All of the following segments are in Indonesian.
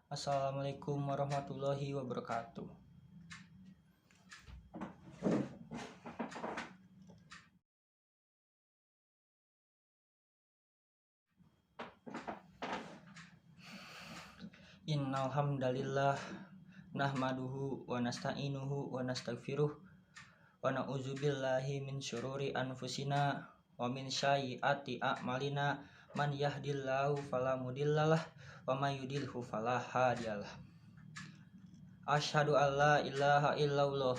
Assalamualaikum warahmatullahi wabarakatuh. Innal hamdalillah nahmaduhu wa nasta'inuhu wa nastaghfiruh wa na'udzubillahi min syururi anfusina wa min sayyiati a'malina. Man yahdillahu fala mudhillalah wa may yudhlilhu fala hadiyalah. Asyhadu alla ilaha illallah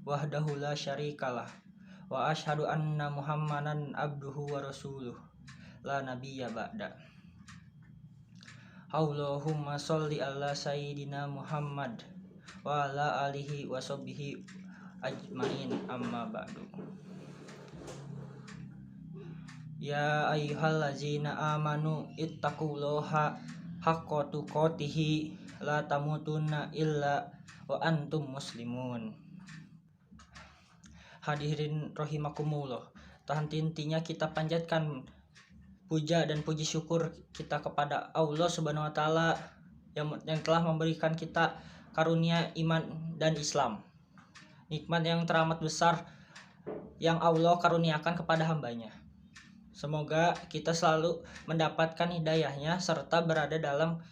wahdahu la syarikalah wa asyhadu anna Muhammadan abduhu wa rasuluh la nabiyya ba'da. Allahumma sholli ala sayyidina Muhammad wa ala alihi wa sahbihi ajmain, amma ba'du. Ya ayyuhallazina amanu ittaqullaha haqqa tuqatih la tamutunna illa wa antum muslimun. Hadirin rahimakumullah, intinya kita panjatkan puja dan puji syukur kita kepada Allah Subhanahu wa taala yang telah memberikan kita karunia iman dan Islam. Nikmat yang teramat besar yang Allah karuniakan kepada hambanya. Semoga kita selalu mendapatkan hidayahnya serta berada dalam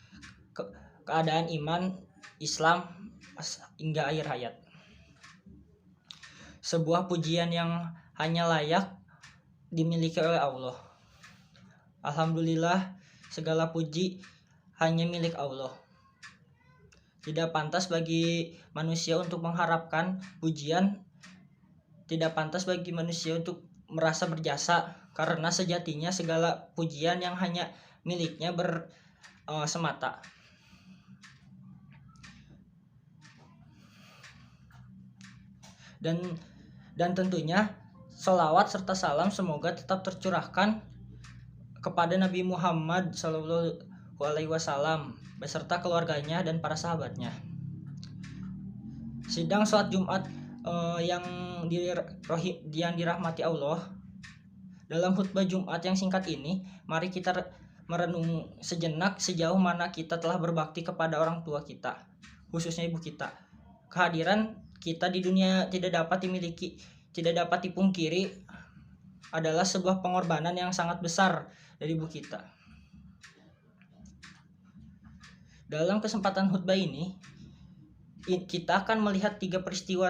keadaan iman Islam hingga akhir hayat. Sebuah pujian yang hanya layak dimiliki oleh Allah. Alhamdulillah, segala puji hanya milik Allah. Tidak pantas bagi manusia untuk mengharapkan pujian, tidak pantas bagi manusia untuk merasa berjasa, karena sejatinya segala pujian yang hanya miliknya semata. Dan tentunya sholawat serta salam semoga tetap tercurahkan kepada Nabi Muhammad SAW beserta keluarganya dan para sahabatnya. Sidang sholat Jumat yang dirahmati Allah, dalam khutbah Jumat yang singkat ini, mari kita merenung sejenak sejauh mana kita telah berbakti kepada orang tua kita, khususnya ibu kita. Kehadiran kita di dunia tidak dapat dipungkiri adalah sebuah pengorbanan yang sangat besar dari ibu kita. Dalam kesempatan khutbah ini, kita akan melihat 3 peristiwa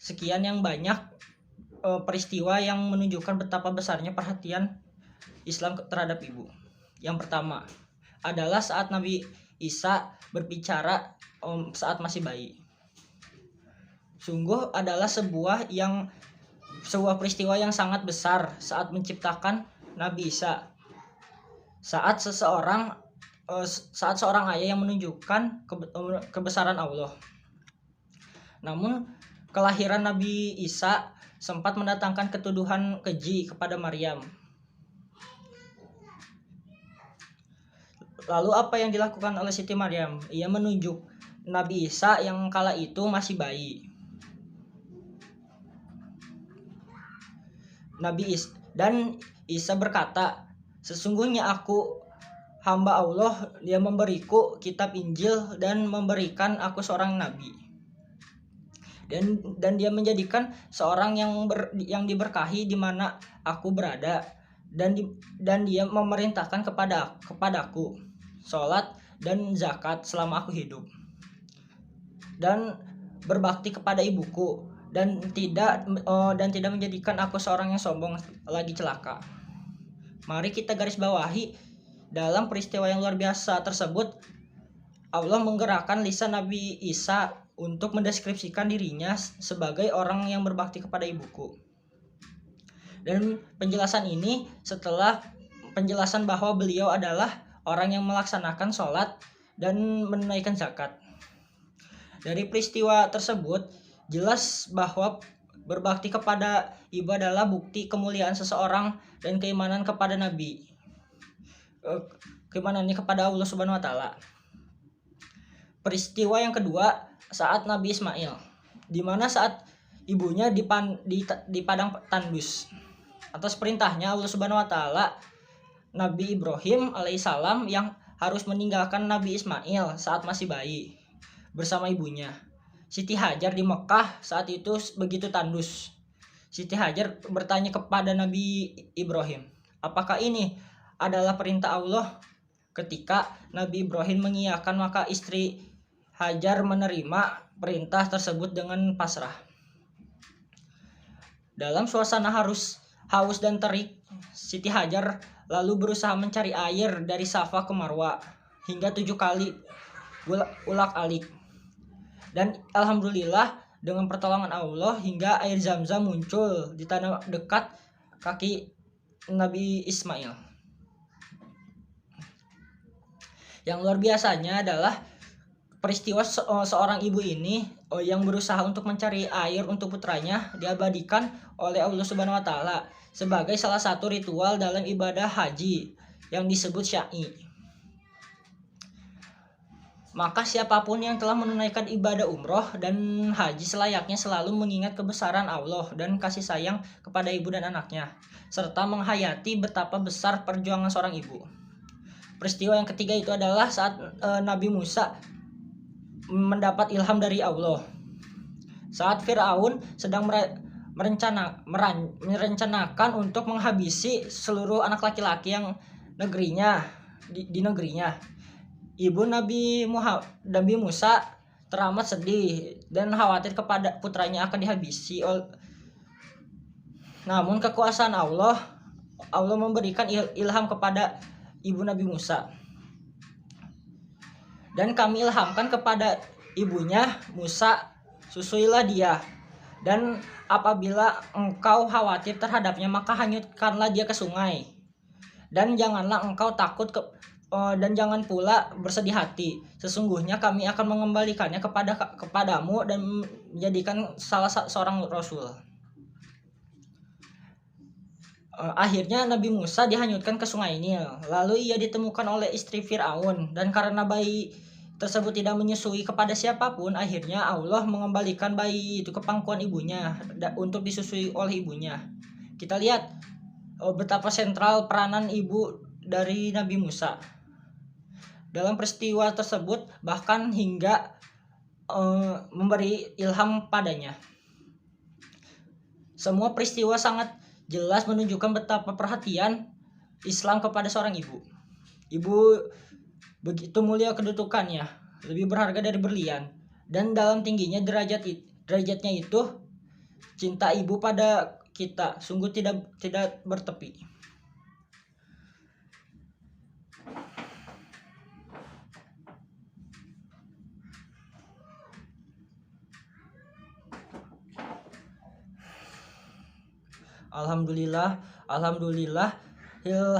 sekian yang banyak peristiwa yang menunjukkan betapa besarnya perhatian Islam terhadap ibu. Yang pertama adalah saat Nabi Isa berbicara saat masih bayi. Sungguh adalah sebuah peristiwa yang sangat besar saat menciptakan Nabi Isa. Saat seorang ayah yang menunjukkan kebesaran Allah. Namun kelahiran Nabi Isa sempat mendatangkan ketuduhan keji kepada Maryam. Lalu apa yang dilakukan oleh Siti Maryam? Ia menunjuk Nabi Isa yang kala itu masih bayi. Dan Isa berkata, sesungguhnya aku hamba Allah, dia memberiku kitab Injil dan memberikan aku seorang nabi. Dan dia menjadikan seorang yang diberkahi di mana aku berada, dan dia memerintahkan kepadaku sholat dan zakat selama aku hidup, dan berbakti kepada ibuku, dan tidak menjadikan aku seorang yang sombong lagi celaka. Mari kita garis bawahi, dalam peristiwa yang luar biasa tersebut Allah menggerakkan lisan Nabi Isa untuk mendeskripsikan dirinya sebagai orang yang berbakti kepada ibuku. Dan penjelasan ini setelah penjelasan bahwa beliau adalah orang yang melaksanakan sholat dan menunaikan zakat. Dari peristiwa tersebut jelas bahwa berbakti kepada ibu adalah bukti kemuliaan seseorang dan keimanan kepada Nabi, keimanannya kepada Allah Subhanahu wa taala. Peristiwa yang kedua saat Nabi Ismail, di mana saat ibunya di padang tandus. Atas perintahnya Allah Subhanahu wa taala, Nabi Ibrahim alaihissalam yang harus meninggalkan Nabi Ismail saat masih bayi bersama ibunya. Siti Hajar di Mekah saat itu begitu tandus. Siti Hajar bertanya kepada Nabi Ibrahim, apakah ini adalah perintah Allah? Ketika Nabi Ibrahim mengiyakan, maka istri Hajar menerima perintah tersebut dengan pasrah. Dalam suasana haus dan terik, Siti Hajar lalu berusaha mencari air dari Safa ke Marwa hingga 7 kali ulak-alik. Dan alhamdulillah dengan pertolongan Allah hingga air Zam-Zam muncul di tanah dekat kaki Nabi Ismail. Yang luar biasanya adalah peristiwa seorang ibu ini yang berusaha untuk mencari air untuk putranya diabadikan oleh Allah Subhanahu wa taala sebagai salah satu ritual dalam ibadah haji yang disebut syai. Maka siapapun yang telah menunaikan ibadah umroh dan haji selayaknya selalu mengingat kebesaran Allah dan kasih sayang kepada ibu dan anaknya, serta menghayati betapa besar perjuangan seorang ibu. Peristiwa yang ketiga itu adalah saat Nabi Musa mendapat ilham dari Allah. Saat Firaun sedang merencanakan untuk menghabisi seluruh anak laki-laki yang di negerinya. Ibu Nabi Musa teramat sedih dan khawatir kepada putranya akan dihabisi. Namun kekuasaan Allah memberikan ilham kepada ibu Nabi Musa. Dan kami ilhamkan kepada ibunya Musa, susuilah dia. Dan apabila engkau khawatir terhadapnya, maka hanyutkanlah dia ke sungai. Dan janganlah engkau takut dan jangan pula bersedih hati. Sesungguhnya kami akan mengembalikannya kepadamu dan menjadikan salah seorang rasul. Akhirnya Nabi Musa dihanyutkan ke sungai Nil. Lalu ia ditemukan oleh istri Firaun, dan karena bayi tersebut tidak menyusui kepada siapapun, akhirnya Allah mengembalikan bayi itu ke pangkuan ibunya untuk disusui oleh ibunya. Kita lihat betapa sentral peranan ibu dari Nabi Musa dalam peristiwa tersebut, bahkan hingga memberi ilham padanya. Semua peristiwa sangat jelas menunjukkan betapa perhatian Islam kepada seorang ibu. Ibu begitu mulia kedudukannya, lebih berharga dari berlian, dan dalam tingginya derajatnya itu cinta ibu pada kita sungguh tidak bertepi. Alhamdulillah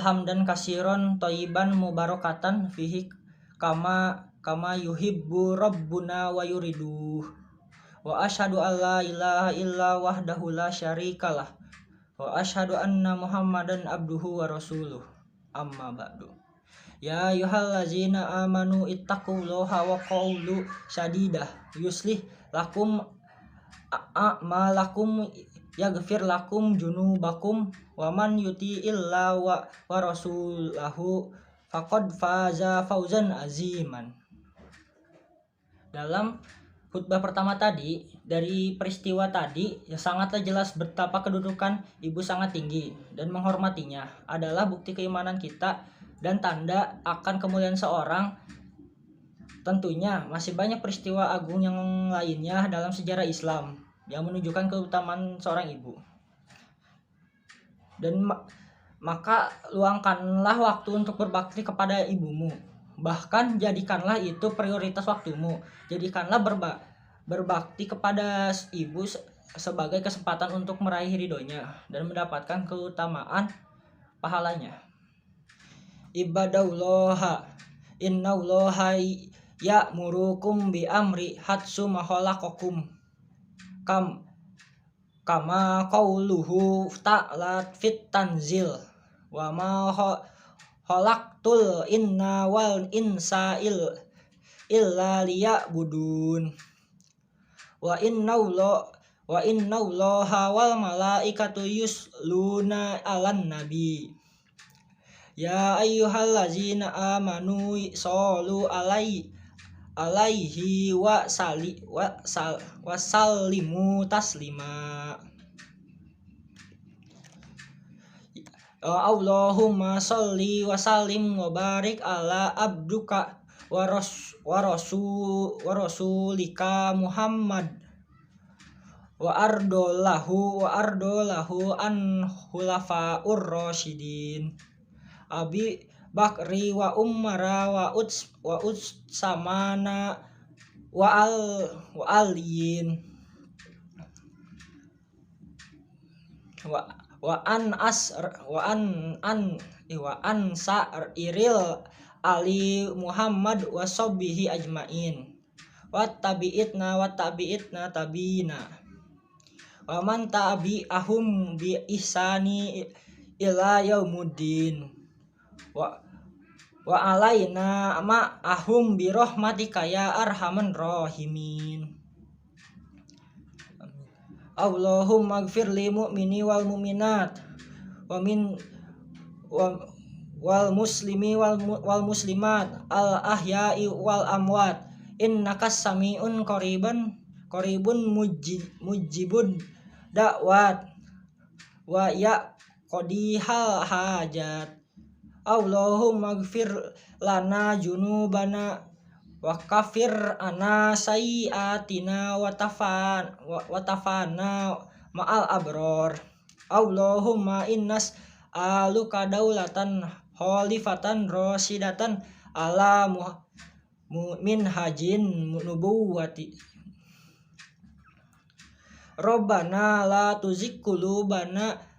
hamdan kasiron thayyiban mubarakatan fihi kama yuhibbu rabbuna wa yuridu. Wa asyhadu alla ilaha illa wahdahu la syarikalah wa asyhadu anna Muhammadan abduhu wa rasuluh. Amma ba'du. Ya ayyuhallazina amanu ittaqullaha wa qawlu sadidah yuslih lakum a'malakum yaghfir lakum junubakum wa man yuti illa wa rasulahu faqad faza fauzan aziman. Dalam khutbah pertama tadi, dari peristiwa tadi ya sangatlah jelas betapa kedudukan ibu sangat tinggi dan menghormatinya adalah bukti keimanan kita dan tanda akan kemuliaan seorang. Tentunya masih banyak peristiwa agung yang lainnya dalam sejarah Islam yang menunjukkan keutamaan seorang ibu. Dan maka luangkanlah waktu untuk berbakti kepada ibumu. Bahkan jadikanlah itu prioritas waktumu. Jadikanlah berbakti kepada ibu sebagai kesempatan untuk meraih ridhonya dan mendapatkan keutamaan pahalanya. Ibadallah innallaha ya'murukum bi amri hatsu mahalaqakum kama qauluhu ta'ala fit tanzil wa ma khalaqtul inna wal insa illa liya'budun wa innallaha wal malaikatu yusluna 'alan nabi Ya ayyuhallazina amanu shollu alaihi wa sallimu taslima. Allahumma sholli wa sallim wa barik ala abduka wa rasulika Muhammad wa ardolahu an khulafaur rasyidin Abi Bakri wa Umara wa Utsmana wa aliyin wa an sa'iril ali Muhammad wa sobbihi ajmain wa tabi'itna tabi'ina wa man tabi'ahum bi ihsani ila yaumuddin wa alaina ma'ahum bi rahmatika ya arhaman rahimin. Allahumma gfir li mu'mini wal mu'minat wal muslimi wal muslimat al ahya'i wal amwat innaka sami'un qaribun mujibud da'wat wa ya qadihal hajat. Allahumma gfir lana junubana wa kafir ana sayyiatina wa tafana ma'al abror. Allahumma innas aluka daulatan khalifatan rasyidatan ala min hajin nubuwati. Rabbana la tuzigh qulubana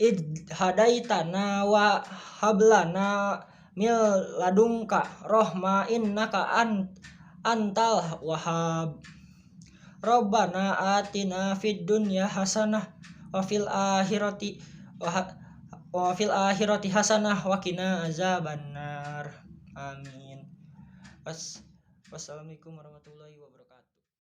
id hadaitana wa hablana mil ladungka rohma innaka antal wahhab. Rabbana atina fid dunya hasanah wa fil akhirati hasanah wa qina azabannar. Amin. Wassalamualaikum warahmatullahi wabarakatuh.